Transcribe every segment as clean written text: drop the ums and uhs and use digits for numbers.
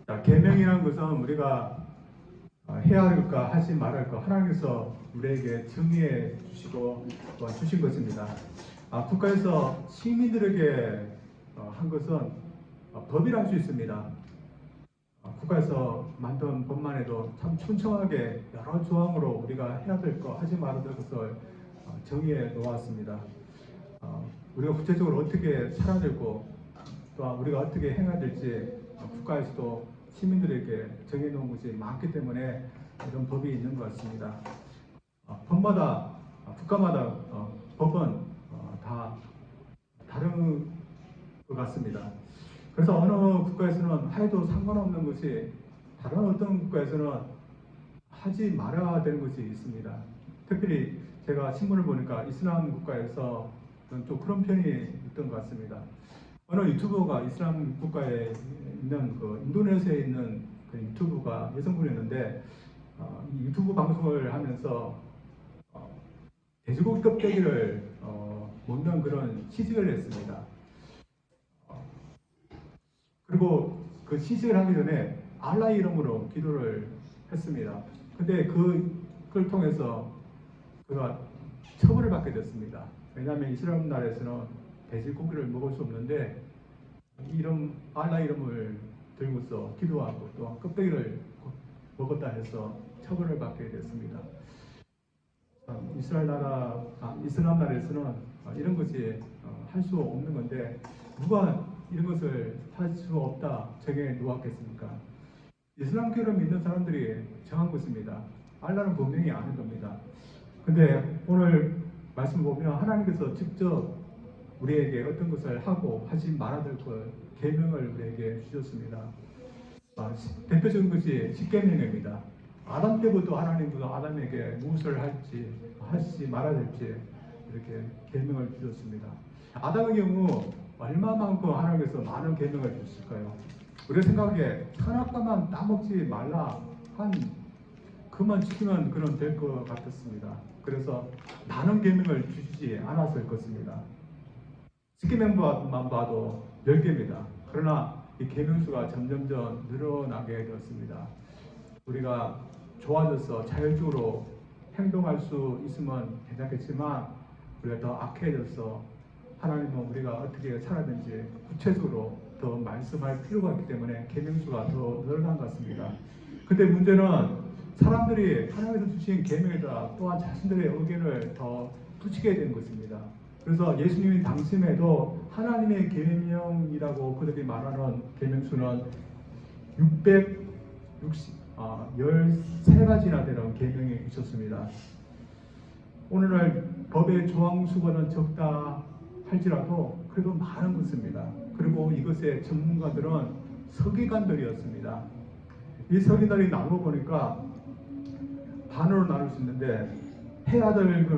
자, 계명이라는 것은 우리가 해야 할 것과 하지 말아야 할 것 하나님께서 우리에게 정의해 주시고 또한 주신 것입니다. 국가에서 시민들에게 한 것은 법이라 할 수 있습니다. 국가에서 만든 법만 해도 참 촘촘하게 여러 조항으로 우리가 해야 될 것, 하지 말아야 될 것을 정의해 놓았습니다. 우리가 구체적으로 어떻게 살아야 되고 또한 우리가 어떻게 행해야 될지 국가에서도 시민들에게 정해놓은 것이 많기 때문에 이런 법이 있는 것 같습니다. 법마다 국가마다 법은 다 다른 것 같습니다. 그래서 어느 국가에서는 해도 상관없는 것이 다른 어떤 국가에서는 하지 말아야 되는 것이 있습니다. 특별히 제가 신문을 보니까 이슬람 국가에서 좀 그런 편이 있던 것 같습니다. 어느 유튜버가 이슬람 국가에 있는 인도네시아에 있는 유튜브가 여성분이었는데 이 유튜브 방송을 하면서 돼지고기 껍데기를 먹는 그런 시식을 했습니다. 그리고 그 시식을 하기 전에 알라 이름으로 기도를 했습니다. 근데 그걸 통해서 그가 처벌을 받게 됐습니다. 왜냐하면 이슬람 나라에서는 돼지고기를 먹을 수 없는데 이름 알라 이름을 들고서 기도하고 또 껍데기를 먹었다 해서 처벌을 받게 됐습니다. 이슬람 나라에서는 이런 것이 할 수 없는 건데 누가 이런 것을 할 수 없다 정해 놓았겠습니까? 이슬람교를 믿는 사람들이 정한 것입니다. 알라는 분명히 아는 겁니다. 근데 오늘 말씀 보면 하나님께서 직접 우리에게 어떤 것을 하고 하지 말아야 될 것 계명을 우리에게 주셨습니다. 대표적인 것이 십계명입니다. 아담 때부터 하나님께서 아담에게 무엇을 할지 하지 말아야 될지 이렇게 계명을 주셨습니다. 아담의 경우 얼마만큼 하나님께서 많은 계명을 주셨을까요? 우리 생각에 선악과만 따먹지 말라 한 그만 지키면 그런 될 것 같았습니다. 그래서 많은 계명을 주시지 않았을 것입니다. 십계명만 봐도 10개입니다. 그러나 이 계명수가 점점점 늘어나게 되었습니다. 우리가 좋아져서 자율적으로 행동할 수 있으면 괜찮겠지만 우리가 더 악해져서 하나님은 우리가 어떻게 살아야 되는지 구체적으로 더 말씀할 필요가 있기 때문에 계명수가 더 늘어난 것 같습니다. 근데 문제는 사람들이 하나님께서 주신 계명에다 또한 자신들의 의견을 더 붙이게 된 것입니다. 그래서 예수님이 당시에도 하나님의 계명이라고 그들이 말하는 계명수는 13가지나 되는 계명이 있었습니다. 오늘날 법의 조항 수가 적다 할지라도 그래도 많은 것입니다. 그리고 이것의 전문가들은 서기관들이었습니다. 이 서기관들이 나누어 보니까 반으로 나눌 수 있는데 해야 될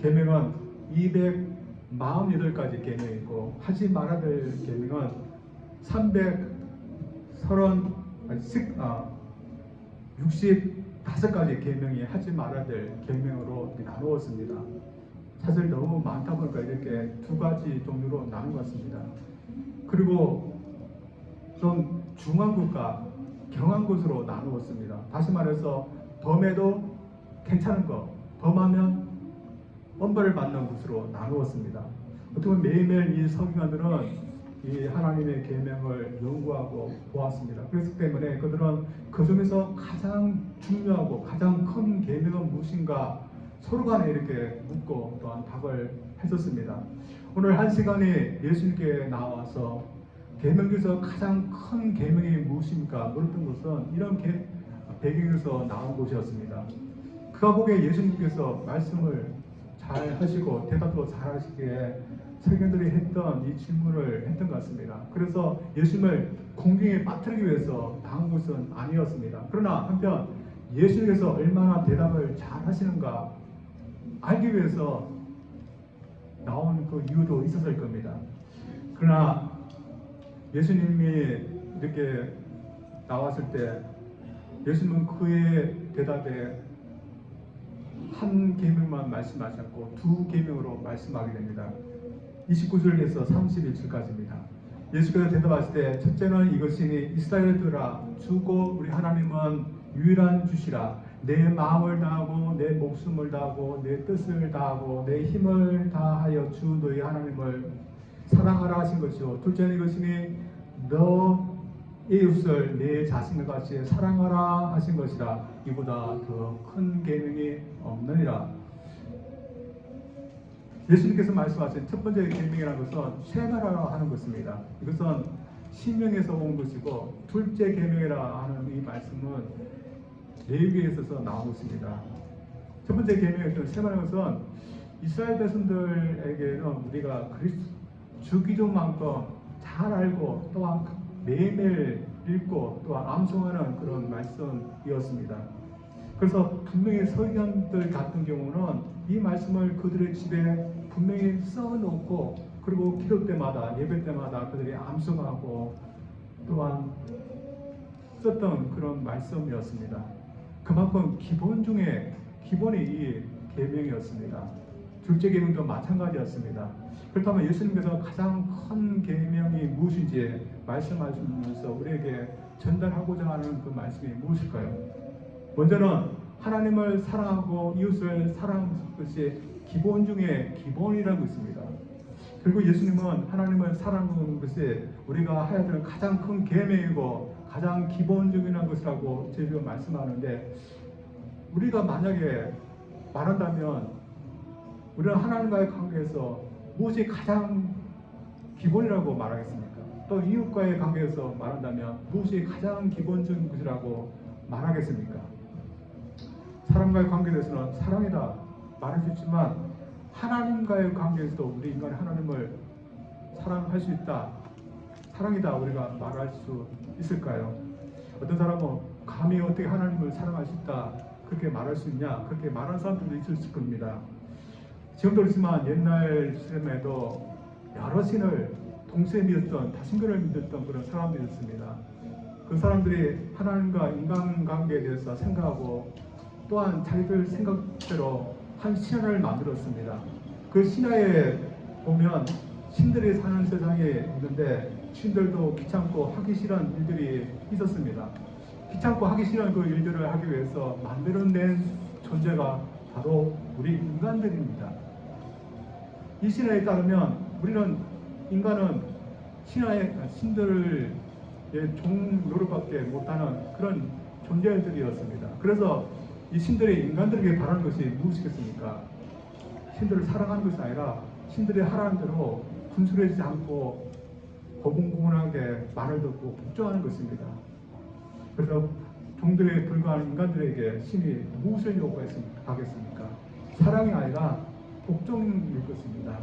계명은 248가지 계명이고 하지 말아야 될 계명은 65가지 계명이 하지 말아야 될 계명으로 나누었습니다. 사실 너무 많다 보니까 이렇게 2가지 종류로 나눈 것 같습니다. 그리고 좀 중한 것과 경한 것으로 나누었습니다. 다시 말해서 범해도 괜찮은 것, 범하면 엄벌을 받는 것으로 나누었습니다. 어떻게 보면 매일매일 이 서기관들은 이 하나님의 계명을 연구하고 보았습니다. 그렇기 때문에 그들은 그 중에서 가장 중요하고 가장 큰 계명은 무엇인가 서로 간에 이렇게 묻고 또한 답을 했었습니다. 오늘 한 시간에 예수님께 나와서 계명 중에서 가장 큰 계명이 무엇입니까? 물었던 것은 이런 배경에서 나온 것이었습니다. 그가 보기에 예수님께서 말씀을 잘 하시고 대답도 잘 하시기에 서기관들이 했던 이 질문을 했던 것 같습니다. 그래서 예수님을 공경에 빠뜨리기 위해서 나온 것은 아니었습니다. 그러나 한편 예수님께서 얼마나 대답을 잘 하시는가 알기 위해서 나온 그 이유도 있었을 겁니다. 그러나 예수님이 이렇게 나왔을 때 예수님은 그의 대답에 한 계명만 말씀하셨고 2계명으로 말씀하게 됩니다. 29절에서 31절까지입니다. 예수께서 대답하실 때 첫째는 이것이니 이스라엘들아 주고 우리 하나님은 유일한 주시라. 내 마음을 다하고 내 목숨을 다하고 내 뜻을 다하고 내 힘을 다하여 주 너희 하나님을 사랑하라 하신 것이요. 둘째는 이것이니 너 이웃을 내 자신을 같이 사랑하라 하신 것이라. 이보다 더 큰 계명이 없느니라. 예수님께서 말씀하신 첫 번째 계명이라는 것은 생활하라 하는 것입니다. 이것은 신명에서 온 것이고, 둘째 계명이라 하는 이 말씀은 레위기에 있어서 나온 것입니다. 첫 번째 계명의 생활하는 것은 이스라엘 백성들에게는 우리가 주기도만큼 잘 알고 또한 매일매일 읽고 또한 암송하는 그런 말씀이었습니다. 그래서 분명히 서기관들 같은 경우는 이 말씀을 그들의 집에 분명히 써놓고, 그리고 기도 때마다 예배 때마다 그들이 암송하고 또한 썼던 그런 말씀이었습니다. 그만큼 기본 중에 기본이 이 계명이었습니다. 둘째 계명도 마찬가지였습니다. 그렇다면 예수님께서 가장 큰 계명이 무엇인지 말씀하시면서 우리에게 전달하고자 하는 그 말씀이 무엇일까요? 먼저는 하나님을 사랑하고 이웃을 사랑하는 것이 기본 중에 기본이라는 것입니다. 그리고 예수님은 하나님을 사랑하는 것이 우리가 해야 될 가장 큰 계명이고 가장 기본적인 것이라고 제가 말씀하는데, 우리가 만약에 말한다면 우리는 하나님과의 관계에서 무엇이 가장 기본이라고 말하겠습니까? 또 이웃과의 관계에서 말한다면 무엇이 가장 기본적인 것이라고 말하겠습니까? 사람과의 관계에 대해서는 사랑이다 말할 수 있지만, 하나님과의 관계에서도 우리 인간이 하나님을 사랑할 수 있다, 사랑이다 우리가 말할 수 있을까요? 어떤 사람은 감히 어떻게 하나님을 사랑할 수 있다 그렇게 말할 수 있냐, 그렇게 말하는 사람들도 있을 겁니다. 지금도 그렇지만 옛날 시대에도 여러 신을 동시에 믿었던, 다신교를 믿었던 그런 사람들이 있습니다. 그 사람들이 하나님과 인간관계에 대해서 생각하고 또한 자기들 생각대로 한 신화를 만들었습니다. 그 신화에 보면 신들이 사는 세상에 있는데 신들도 귀찮고 하기 싫은 일들이 있었습니다. 귀찮고 하기 싫은 그 일들을 하기 위해서 만들어낸 존재가 바로 우리 인간들입니다. 이 신화에 따르면 우리는 인간은 신들의 종 노릇밖에 못하는 그런 존재들이었습니다. 그래서 이 신들이 인간들에게 바라는 것이 무엇이겠습니까? 신들을 사랑하는 것이 아니라 신들이 하라는 대로 군술하지 않고 고분고분하게 말을 듣고 복종하는 것입니다. 그래서 종들에 불과한 인간들에게 신이 무엇을 요구하겠습니까? 사랑이 아니라 복종일 것입니다.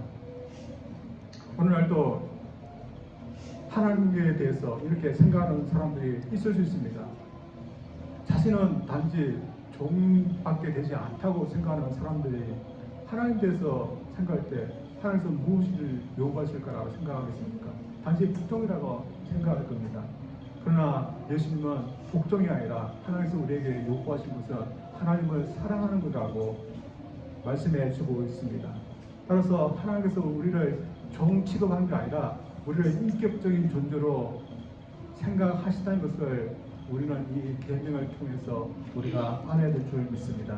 오늘날도 하나님에 대해서 이렇게 생각하는 사람들이 있을 수 있습니다. 자신은 단지 종밖에 되지 않다고 생각하는 사람들이 하나님에 대해서 생각할 때 하나님께서 무엇을 요구하실까라고 생각하겠습니까? 단지 복종이라고 생각할 겁니다. 그러나 예수님은 복종이 아니라 하나님께서 우리에게 요구하신 것은 하나님을 사랑하는 것이라고 말씀해 주고 있습니다. 따라서 하나님께서 우리를 종 취급하는 게 아니라 우리를 인격적인 존재로 생각하시다는 것을 우리는 이 계명을 통해서 우리가 알아야 될 줄 믿습니다.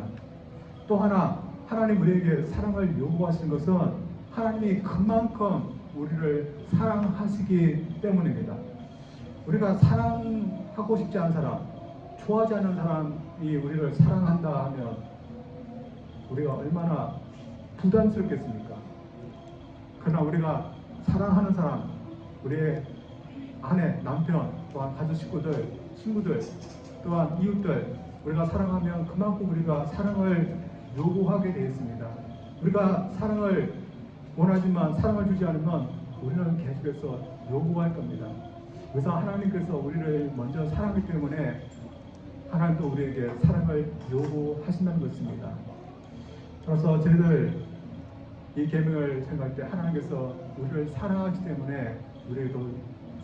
또 하나, 하나님 우리에게 사랑을 요구하시는 것은 하나님이 그만큼 우리를 사랑하시기 때문입니다. 우리가 사랑하고 싶지 않은 사람, 좋아하지 않는 사람이 우리를 사랑한다 하면 우리가 얼마나 부담스럽겠습니까? 그러나 우리가 사랑하는 사람, 우리의 아내, 남편, 또한 가족 식구들, 친구들, 또한 이웃들, 우리가 사랑하면 그만큼 우리가 사랑을 요구하게 되어 있습니다. 우리가 사랑을 원하지만 사랑을 주지 않으면 우리는 계속해서 요구할 겁니다. 그래서 하나님께서 우리를 먼저 사랑하기 때문에 하나님도 우리에게 사랑을 요구하신다는 것입니다. 그래서 저희들 이 계명을 생각할 때 하나님께서 우리를 사랑하기 때문에 우리에게도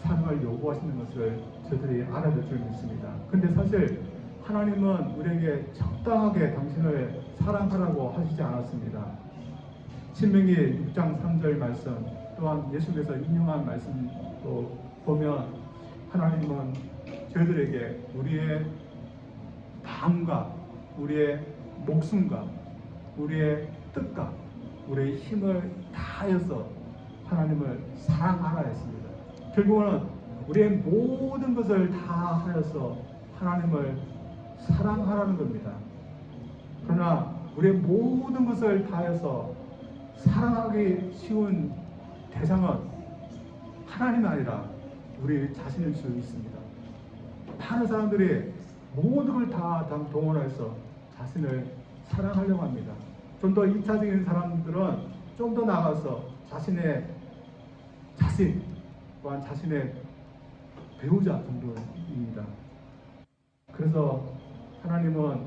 사랑을 요구하시는 것을 저들이 알아들 줄 믿습니다. 근데 사실 하나님은 우리에게 적당하게 당신을 사랑하라고 하시지 않았습니다. 신명기 6장 3절 말씀, 또한 예수께서 인용한 말씀 또 보면 하나님은 저희들에게 우리의 마음과 우리의 목숨과 우리의 뜻과 우리의 힘을 다하여서 하나님을 사랑하라 했습니다. 결국은 우리의 모든 것을 다하여서 하나님을 사랑하라는 겁니다. 그러나 우리의 모든 것을 다해서 사랑하기 쉬운 대상은 하나님이 아니라 우리 자신일 수 있습니다. 많은 사람들이 모든 걸 다 동원해서 자신을 사랑하려고 합니다. 좀 더 2차적인 사람들은 좀 더 나아가서 자신의 자신 또한 자신의 배우자 정도입니다. 그래서 하나님은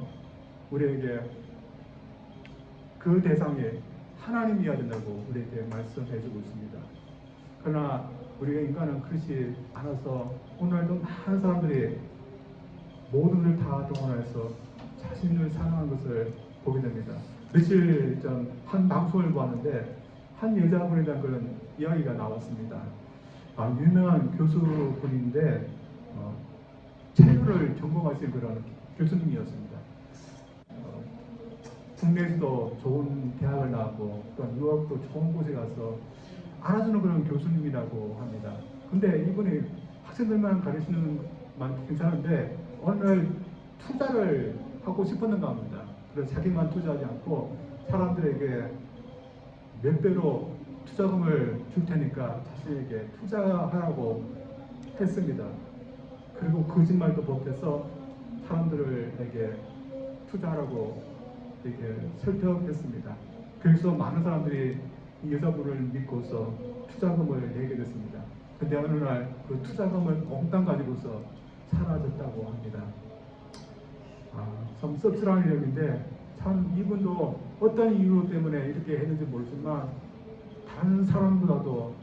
우리에게 그 대상이 하나님이어야 된다고 우리에게 말씀해주고 있습니다. 그러나 우리가 인간은 그렇지 않아서 오늘도 많은 사람들이 모든 걸 다 동원해서 자신을 사랑하는 것을 보게 됩니다. 며칠 전 한 방송을 보았는데 한 여자분에 대한 그런 이야기가 나왔습니다. 유명한 교수분인데 체류를 전공하신 그런 교수님이었습니다. 국내에서도 좋은 대학을 나왔고 또 유학도 좋은 곳에 가서 알아주는 그런 교수님이라고 합니다. 근데 이분이 학생들만 가르치는 만 괜찮은데 어느 날 투자를 하고 싶었는가 합니다. 그래서 자기만 투자하지 않고 사람들에게 몇 배로 투자금을 줄 테니까 자신에게 투자하라고 했습니다. 그리고 거짓말도 보태서 사람들에게 투자하라고 이렇게 설득했습니다. 그래서 많은 사람들이 이 여자분을 믿고서 투자금을 내게 됐습니다. 근데 어느 날 그 투자금을 몽땅 가지고서 사라졌다고 합니다. 참 씁쓸한 일인데 참 이분도 어떤 이유 때문에 이렇게 했는지 모르지만 다른 사람보다도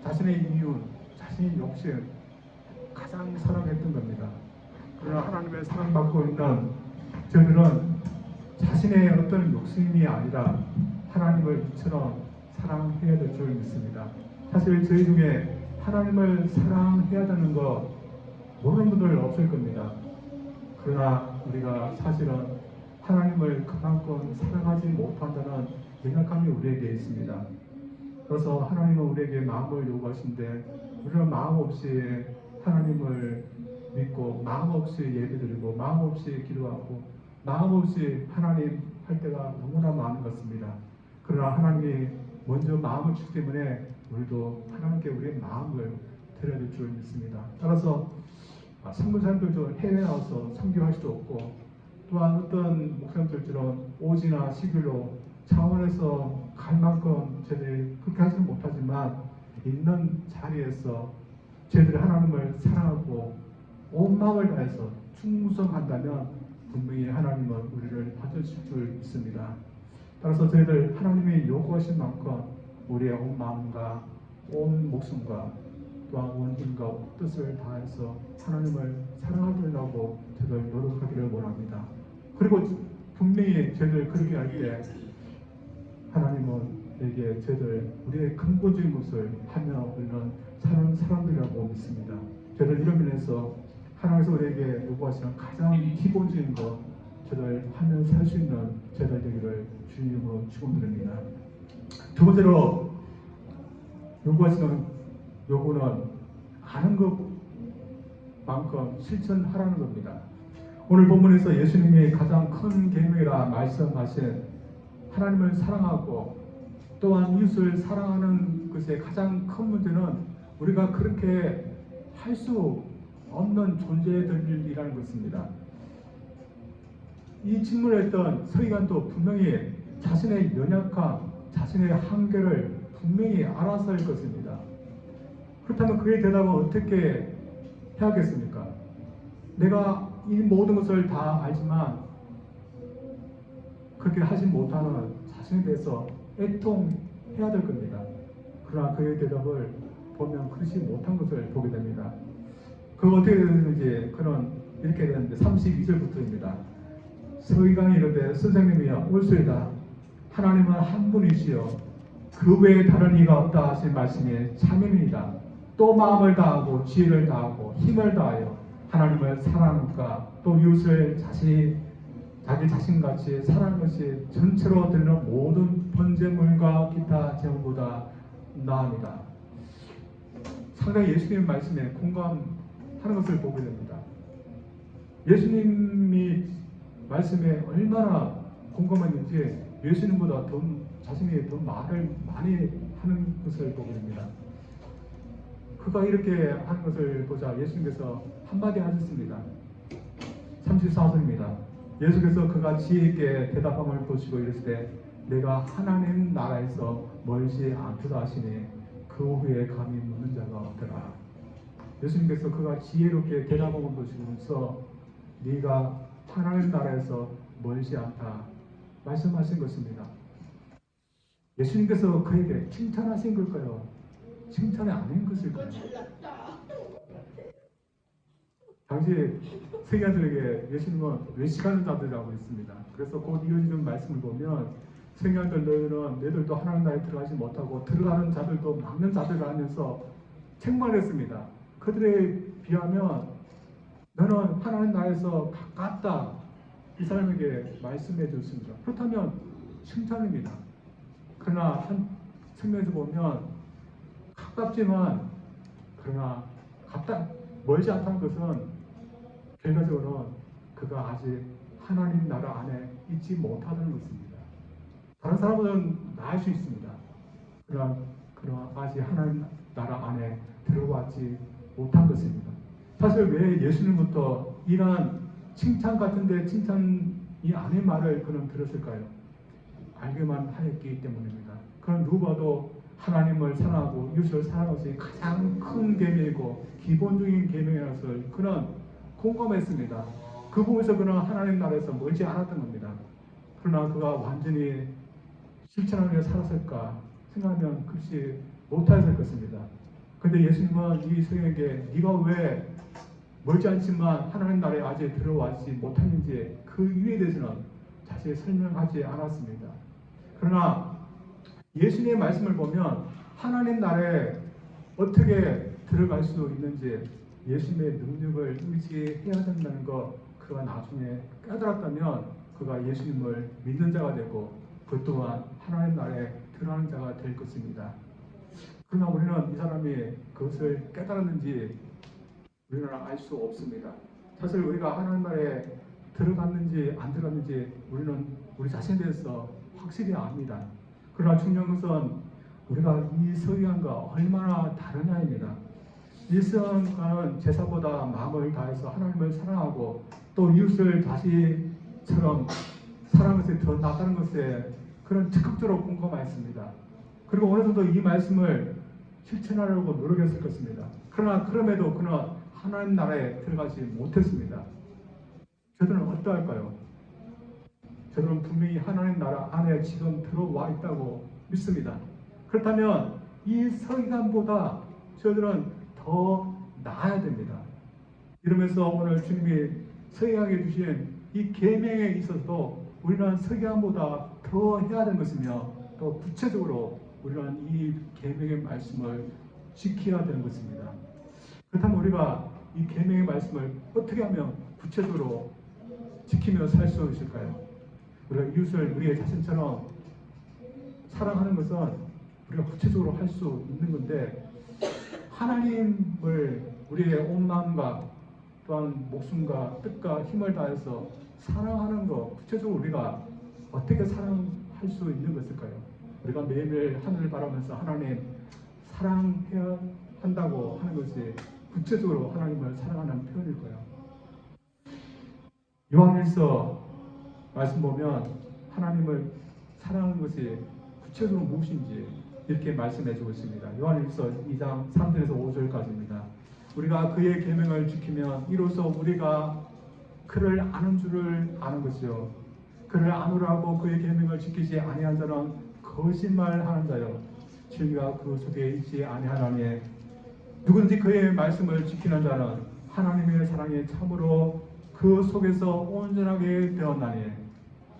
자신의 이윤, 자신의 욕심 가장 사랑했던 겁니다. 그러나 하나님의 사랑받고 있는 저들은 자신의 어떤 욕심이 아니라 하나님을 이처럼 사랑해야 될 줄 믿습니다. 사실 저희 중에 하나님을 사랑해야 되는 거 모르는 분들 없을 겁니다. 그러나 우리가 사실은 하나님을 그만큼 사랑하지 못한다는 연약함이 우리에게 있습니다. 그래서 하나님은 우리에게 마음을 요구하시는데 우리는 마음 없이 하나님을 믿고 마음 없이 예배드리고 마음 없이 기도하고 마음 없이 하나님 할 때가 너무나 많은 것 같습니다. 그러나 하나님이 먼저 마음을 주기 때문에 우리도 하나님께 우리의 마음을 드려야 될 줄 믿습니다. 따라서 선교사님들도 해외 나와서 선교할 수도 없고 또한 어떤 목사님들처럼 오지나 시길로 차원에서 갈 만큼 저희들이 그렇게 하지는 못하지만 있는 자리에서 저희들이 하나님을 사랑하고 온 마음을 다해서 충성한다면 분명히 하나님은 우리를 받으실 줄 믿습니다. 따라서 저희들 하나님이 요구하신 만큼 우리의 온 마음과 온 목숨과 또한 온 힘과 뜻을 다해서 하나님을 사랑하려고 저희들 노력하기를 원합니다. 그리고 분명히 저희들 그렇게 할 때 하나님은 에게 저희들 우리의 근본적인 것을 하며 우리는 사는 사람들이라고 믿습니다. 저희들 이런 면에서 하나님께서 우리에게 요구하시는 가장 기본적인 것 저희들 하며 살 수 있는 저희들 되기를 주님으로 축원드립니다. 두 번째로 요구하시는 요구는 아는 것만큼 실천하라는 겁니다. 오늘 본문에서 예수님이 가장 큰 계명이라 말씀하신 하나님을 사랑하고 또한 이웃을 사랑하는 것의 가장 큰 문제는 우리가 그렇게 할 수 없는 존재들이라는 것입니다. 이 질문을 했던 서기관도 분명히 자신의 연약함, 자신의 한계를 분명히 알아서 할 것입니다. 그렇다면 그의 대답은 어떻게 해야겠습니까? 내가 이 모든 것을 다 알지만 그렇게 하지 못하는 자신에 대해서 애통해야 될 겁니다. 그러나 그의 대답을 보면 그렇지 못한 것을 보게 됩니다. 그거 어떻게 되는지 그는 이렇게 되는데 32절부터입니다. 서기관이 이르되 선생님이여 올소이다. 하나님은 한 분이시여 그 외에 다른 이가 없다 하신 말씀이 참입니다. 또 마음을 다하고 지혜를 다하고 힘을 다하여 하나님을 사랑함과 또 이웃을 자기 자신같이 사랑하는 것이 전체로 드리는 모든 번제물과 기타 제물보다 나으니라. 상당히 예수님 말씀에 공감하는 것을 보게 됩니다. 예수님이 말씀에 얼마나 공감했는지 예수님보다 자신이 더 말을 많이 하는 것을 보게 됩니다. 그가 이렇게 하는 것을 보자 예수님께서 한마디 하셨습니다. 34절입니다. 예수께서 그가 지혜 있게 대답함을 보시고 이르시되 내가 하나님 나라에서 멀지 않도다 하시니 그 후에 감히 묻는 자가 없더라. 예수님께서 그가 지혜롭게 대답함을 보시면서 네가 하나님 나라에서 멀지 않다 말씀하신 것입니다. 예수님께서 그에게 칭찬하신 걸까요? 칭찬이 아닌 것일까요? 당시 세계자들에게 예수님은 외식하는 자들이라고 했습니다. 그래서 곧 이어지는 말씀을 보면 세계자들 너희는 너희들도 하나님 나라에 들어가지 못하고 들어가는 자들도 막는 자들이라 하면서 책망했습니다. 그들에 비하면 너는 하나님 나라에서 가깝다 이 사람에게 말씀해 줬습니다. 그렇다면 칭찬입니다. 그러나 한 측면에서 보면 가깝지만 그러나 멀지 않다는 것은 결과적으로는 그가 아직 하나님 나라 안에 있지 못하다는 것입니다. 다른 사람은 나을 수 있습니다. 그러나 아직 하나님 나라 안에 들어왔지 못한 것입니다. 사실 왜 예수님부터 이러한 칭찬 같은데 칭찬이 아닌 말을 그는 들었을까요? 알게만 하였기 때문입니다. 그는 누구봐도 하나님을 사랑하고 이웃을 사랑하는 것이 가장 큰 계명이고 기본적인 계명이라서 그는 공감했습니다. 그 부분에서 그는 하나님 나라에서 멀지 않았던 겁니다. 그러나 그가 완전히 실천하며 살았을까 생각하면 그것이 못하였을 것입니다. 그런데 예수님은 이 성에게 네가 왜 멀지 않지만 하나님 나라에 아직 들어와지 못하는지 그 이유에 대해서는 자세히 설명하지 않았습니다. 그러나 예수님의 말씀을 보면 하나님 나라에 어떻게 들어갈 수 있는지 예수님의 능력을 의지해야 된다는 것 그가 나중에 깨달았다면 그가 예수님을 믿는 자가 되고 그 또한 하나님 나라에 들어가는 자가 될 것입니다. 그러나 우리는 이 사람이 그것을 깨달았는지 우리는 알 수 없습니다. 사실 우리가 하나님 나라에 들어갔는지 안 들어갔는지 우리는 우리 자신에 대해서 확실히 압니다. 그러나 중요한 것은 우리가 이 서기관과 얼마나 다르냐입니다. 이 서기관은 제사보다 마음을 다해서 하나님을 사랑하고 또 이웃을 자신처럼 사랑하는 것이 더 낫다는 것에 그런 적극적으로 공감하였습니다. 그리고 어느 정도 이 말씀을 실천하려고 노력했을 것입니다. 그러나 그럼에도 그는 하나님 나라에 들어가지 못했습니다. 저들은 어떠할까요? 저들은 분명히 하나님 나라 안에 지금 들어와 있다고 믿습니다. 그렇다면 이 서기관보다 저들은 더 나아야 됩니다. 이러면서 오늘 주님이 서기관에게 주신 이 계명에 있어서도 우리는 서기관보다 더 해야 되는 것이며 또 구체적으로 우리는 이 계명의 말씀을 지켜야 되는 것입니다. 그렇다면 우리가 이 계명의 말씀을 어떻게 하면 구체적으로 지키며 살 수 있을까요? 우리가 이웃을 우리의 자신처럼 사랑하는 것은 우리가 구체적으로 할 수 있는 건데 하나님을 우리의 온 마음과 또한 목숨과 뜻과 힘을 다해서 사랑하는 것 구체적으로 우리가 어떻게 사랑할 수 있는 것일까요? 우리가 매일매일 하늘을 바라면서 하나님 사랑해야 한다고 하는 것이 구체적으로 하나님을 사랑하는 표현일까요? 요한일서 말씀 보면 하나님을 사랑하는 것이 구체적으로 무엇인지 이렇게 말씀해 주고 있습니다. 요한일서 2장 3절에서 5절까지입니다. 우리가 그의 계명을 지키면 이로써 우리가 그를 아는 줄을 아는 것이요 그를 아노라고 그의 계명을 지키지 아니한 자는 거짓말하는 자요 진리가 그 속에 있지 아니하나니 누구든지 그의 말씀을 지키는 자는 하나님의 사랑이 참으로 그 속에서 온전하게 되었나니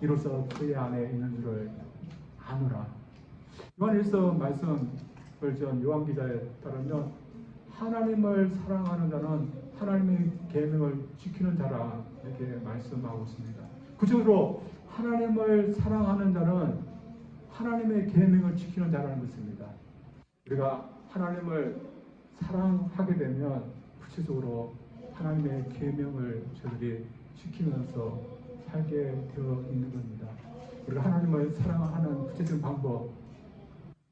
이로써 그의 안에 있는 줄을 아노라. 요한일서 말씀을 전 요한 기자에 따르면 하나님을 사랑하는 자는 하나님의 계명을 지키는 자라 이렇게 말씀하고 있습니다. 구체적으로 하나님을 사랑하는 자는 하나님의 계명을 지키는 자라는 것입니다. 우리가 하나님을 사랑하게 되면 구체적으로 하나님의 계명을 저들이 지키면서 살게 되어 있는 겁니다. 우리가 하나님을 사랑하는 구체적인 방법,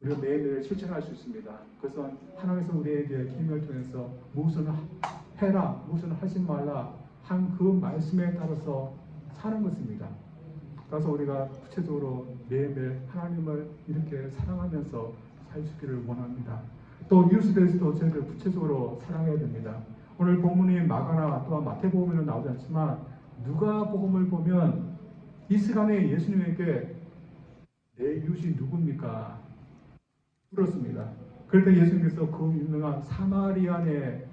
우리가 매일매일 실천할 수 있습니다. 그것은 하나님께서 우리에게 계명을 통해서 무엇을 해라, 무엇을 하지 말라 한 그 말씀에 따라서 사는 것입니다. 그래서 우리가 구체적으로 매일매일 하나님을 이렇게 사랑하면서 살 수 있기를 원합니다. 또 이웃에 대해서도 저희들 구체적으로 사랑해야 됩니다. 오늘 본문이 마가나 또한 마태복음에는 나오지 않지만 누가복음을 보면 이 시간에 예수님에게 내 이웃이 누굽니까? 물었습니다. 그럴 때 예수님께서 그 유명한 사마리안의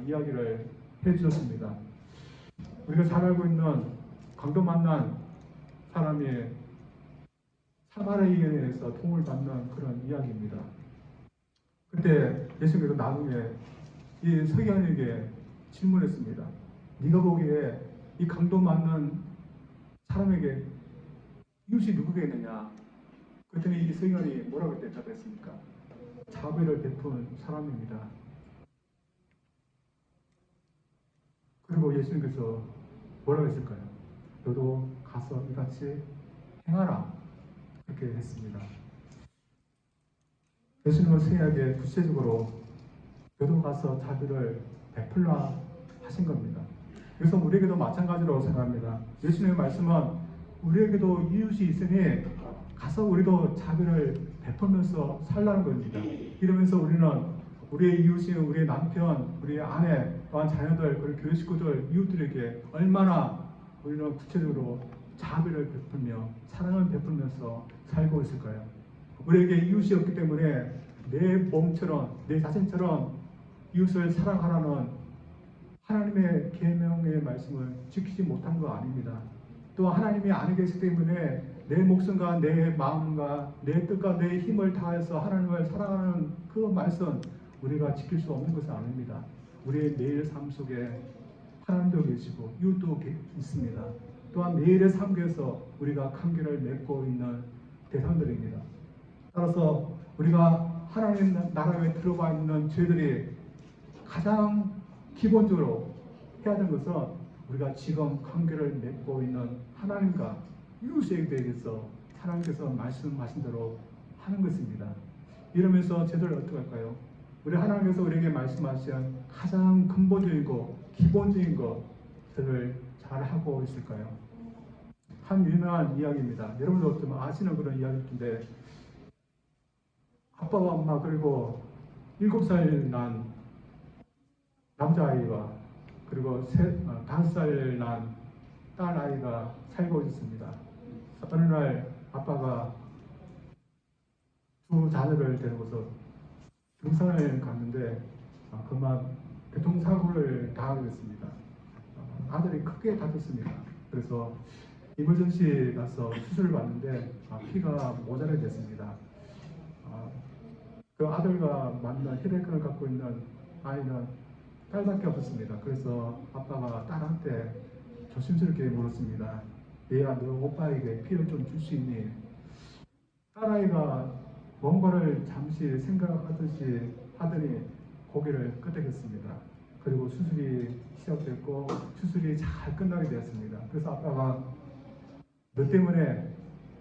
이야기를 해주셨습니다. 우리가 잘 알고 있는 강도 만난 사람이 사마리아인에서 도움을 받는 그런 이야기입니다. 그때 예수님께서 나중에 이 서기관에게 질문했습니다. 네가 보기에 이 강도 맞는 사람에게 이웃이 누구겠느냐? 그랬더니 이 서기관이 뭐라고 대답했습니까? 자비를 베푼 사람입니다. 그리고 예수님께서 뭐라고 했을까요? 너도 가서 이같이 행하라. 그렇게 했습니다. 예수님은 세에게 구체적으로 너도 가서 자비를 베풀라 하신 겁니다. 그래서 우리에게도 마찬가지로 생각합니다. 예수님의 말씀은 우리에게도 이웃이 있으니 가서 우리도 자비를 베풀면서 살라는 겁니다. 이러면서 우리는 우리의 이웃인 우리의 남편, 우리의 아내, 또한 자녀들, 그리고 교회 식구들, 이웃들에게 얼마나 우리는 구체적으로 자비를 베풀며 사랑을 베풀면서 살고 있을까요? 우리에게 이웃이 없기 때문에 내 몸처럼, 내 자신처럼 이웃을 사랑하라는 하나님의 계명의 말씀을 지키지 못한 거 아닙니다. 또 하나님이 안에 계시기 때문에 내 목숨과 내 마음과 내 뜻과 내 힘을 다해서 하나님을 사랑하는 그 말씀 우리가 지킬 수 없는 것은 아닙니다. 우리의 매일 삶 속에 하나님도 계시고 이웃도 있습니다. 또한 매일의 삶 속에서 우리가 관계를 맺고 있는 대상들입니다. 따라서 우리가 하나님 나라에 들어가 있는 저희들이 가장 기본적으로 해야 되는 것은 우리가 지금 관계를 맺고 있는 하나님과 이웃에 대해서 하나님께서 말씀하신 대로 하는 것입니다. 이러면서 저희들 어떻게 할까요? 우리 하나님께서 우리에게 말씀하신 가장 근본적이고 기본적인 것들을 잘 하고 있을까요? 한 유명한 이야기입니다. 여러분도 좀 아시는 그런 이야기인데 아빠와 엄마 그리고 7살 난 남자아이와 그리고 5살 난 딸아이가 살고 있습니다. 어느 날 아빠가 두 자녀를 데리고서 등산을 갔는데 그만 교통사고를 당하게 됐습니다. 아들이 크게 다쳤습니다. 그래서 이머전시 가서 수술을 받는데 피가 모자라게 됐습니다. 그 아들과 만난 혈액형을 갖고 있는 아이는 딸밖에 없었습니다. 그래서 아빠가 딸한테 조심스럽게 물었습니다. 얘야, 너 오빠에게 피를 좀 줄 수 있니? 딸아이가 뭔가를 잠시 생각하듯이 하더니 고개를 끄덕였습니다. 그리고 수술이 시작됐고 수술이 잘 끝나게 되었습니다. 그래서 아빠가 너 때문에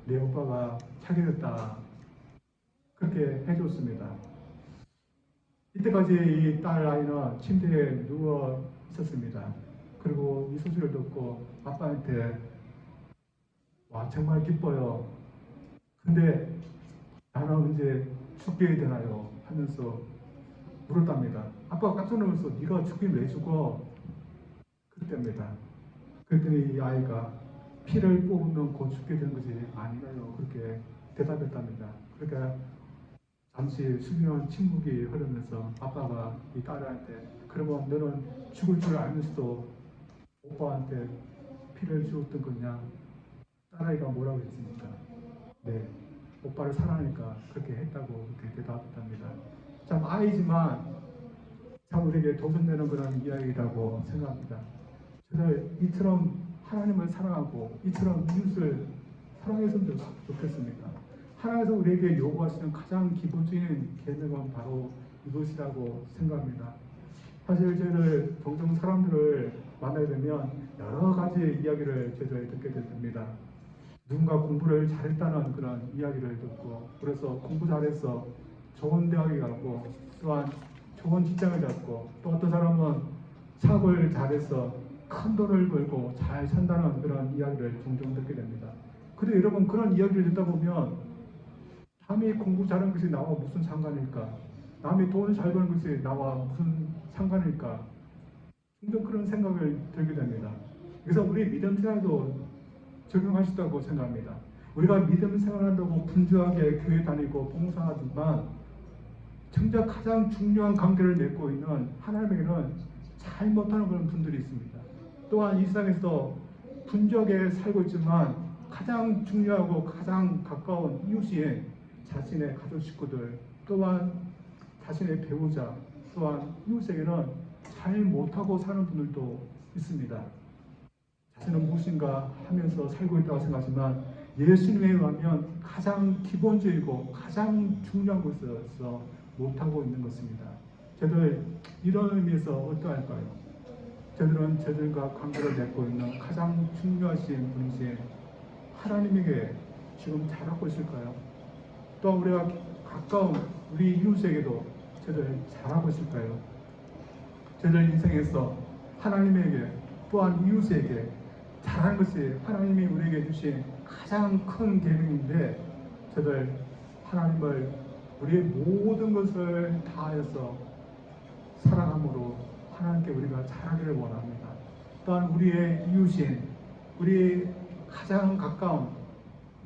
내 오빠가 차게 됐다. 그렇게 해줬습니다. 이때까지 이 딸아이는 침대에 누워 있었습니다. 그리고 이 소식을 듣고 아빠한테 와 정말 기뻐요. 근데 나는 언제 죽게 되나요? 하면서 물었답니다. 아빠가 깜짝 놀라서 네가 죽긴 왜 죽어? 그랬답니다. 그랬더니 이 아이가 피를 뽑으면 곧 죽게 되는 것이 아닌가요? 그렇게 대답했답니다. 그러니까 잠시 숙이는 침묵이 흐르면서 아빠가 이 딸한테 그러면 너는 죽을 줄 알면서도 오빠한테 피를 주었던 거냐? 딸아이가 뭐라고 했습니까? 네, 오빠를 사랑하니까 그렇게 했다고 이렇게 대답합니다. 참 아이지만 참 우리에게 도전되는 그런 이야기라고 생각합니다. 저는 이처럼 하나님을 사랑하고 이처럼 이웃을 사랑했으면 좋겠습니다. 하나님께서 우리에게 요구하시는 가장 기본적인 계명은 바로 이것이라고 생각합니다. 사실 저희들 종종 사람들을 만나게 되면 여러 가지 이야기를 저희들이 듣게 됩니다. 누군가 공부를 잘했다는 그런 이야기를 듣고, 그래서 공부 잘해서 좋은 대학에 가고, 또한 좋은 직장을 잡고, 또 어떤 사람은 사업을 잘해서 큰 돈을 벌고 잘 산다는 그런 이야기를 종종 듣게 됩니다. 근데 여러분, 그런 이야기를 듣다 보면 남이 공부 잘하는 것이 나와 무슨 상관일까? 남이 돈을 잘 버는 것이 나와 무슨 상관일까? 종종 그런 생각을 들게 됩니다. 그래서 우리 믿음 생활도 적용하시다고 생각합니다. 우리가 믿음 생활한다고 분주하게 교회 다니고 봉사하지만 정작 가장 중요한 관계를 맺고 있는 하나님에게는 잘 못하는 그런 분들이 있습니다. 또한 이 세상에서 분주하게 살고 있지만 가장 중요하고 가장 가까운 이웃이 자신의 가족 식구들, 또한 자신의 배우자, 또한 이웃에게는 잘 못하고 사는 분들도 있습니다. 자신은 무엇인가 하면서 살고 있다고 생각하지만 예수님에 의하면 가장 기본적이고 가장 중요한 것에서 못하고 있는 것입니다. 저들 이런 의미에서 어떠할까요? 저들은 저들과 관계를 맺고 있는 가장 중요하신 분이신 하나님에게 지금 잘하고 있을까요? 또 우리가 가까운 우리 이웃에게도 저들 잘하고 있을까요? 저들 인생에서 하나님에게 또한 이웃에게 잘하는 것이 하나님이 우리에게 주신 가장 큰 계명인데, 저들 하나님을 우리의 모든 것을 다하여서 사랑함으로 하나님께 우리가 잘하기를 원합니다. 또한 우리의 이웃인 우리 가장 가까운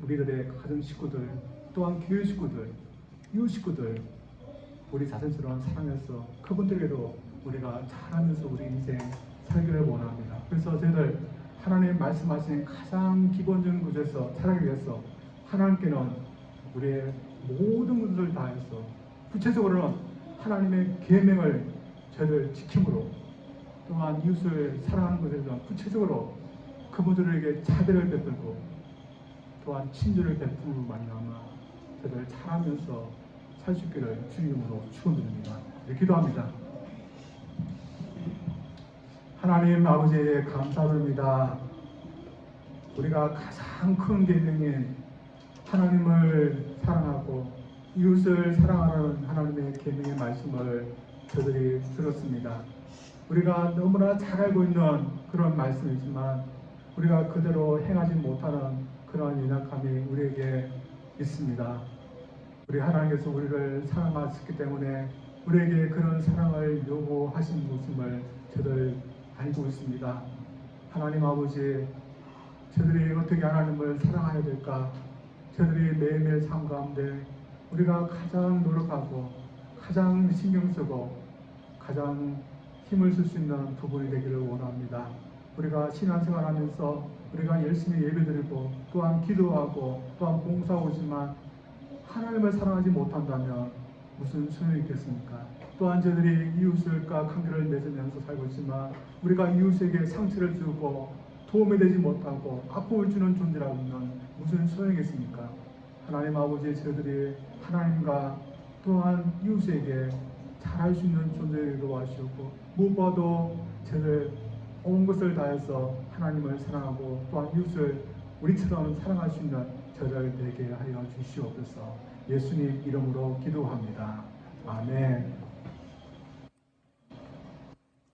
우리들의 가정 식구들, 또한 교회 식구들, 이웃 식구들, 우리 자신처럼 사랑해서 그분들에게도 우리가 잘하면서 우리 인생 살기를 원합니다. 그래서 저희들 하나님 말씀하신 가장 기본적인 곳에서 살아가기 위해서 하나님께는 우리의 모든 것을 다해서, 구체적으로는 하나님의 계명을 저희들 지킴으로, 또한 이웃을 사랑하는 것에 대해서 구체적으로 그분들에게 자비를 베풀고 또한 친절을 베풀고 말미암아 저희들 잘하면서 살 수 있기를 주님으로 축원드립니다. 네, 기도합니다. 하나님 아버지에 감사드립니다. 우리가 가장 큰 계명인 하나님을 사랑하고 이웃을 사랑하는 하나님의 계명의 말씀을 저들이 들었습니다. 우리가 너무나 잘 알고 있는 그런 말씀이지만 우리가 그대로 행하지 못하는 그런 연약함이 우리에게 있습니다. 우리 하나님께서 우리를 사랑하셨기 때문에 우리에게 그런 사랑을 요구하신 모습을 저들 알고 있습니다. 하나님 아버지, 저들이 어떻게 하나님을 사랑해야 될까? 저들이 매일매일 삶 가운데 우리가 가장 노력하고 가장 신경 쓰고 가장 힘을 쓸 수 있는 부분이 되기를 원합니다. 우리가 신앙생활 하면서 우리가 열심히 예배드리고 또한 기도하고 또한 봉사하지만 하나님을 사랑하지 못한다면 무슨 소용이 있겠습니까? 또한 저들이 이웃과 관계를 맺으면서 살고 있지만 우리가 이웃에게 상처를 주고 도움이 되지 못하고 아픔을 주는 존재라면 무슨 소용이 있습니까? 하나님 아버지, 저들이 하나님과 또한 이웃에게 잘할 수 있는 존재로 하시고 무엇보다도 저들 온 것을 다해서 하나님을 사랑하고 또한 이웃을 우리처럼 사랑할 수 있는 저들 되게 하여 주시옵소서. 예수님 이름으로 기도합니다. 아멘.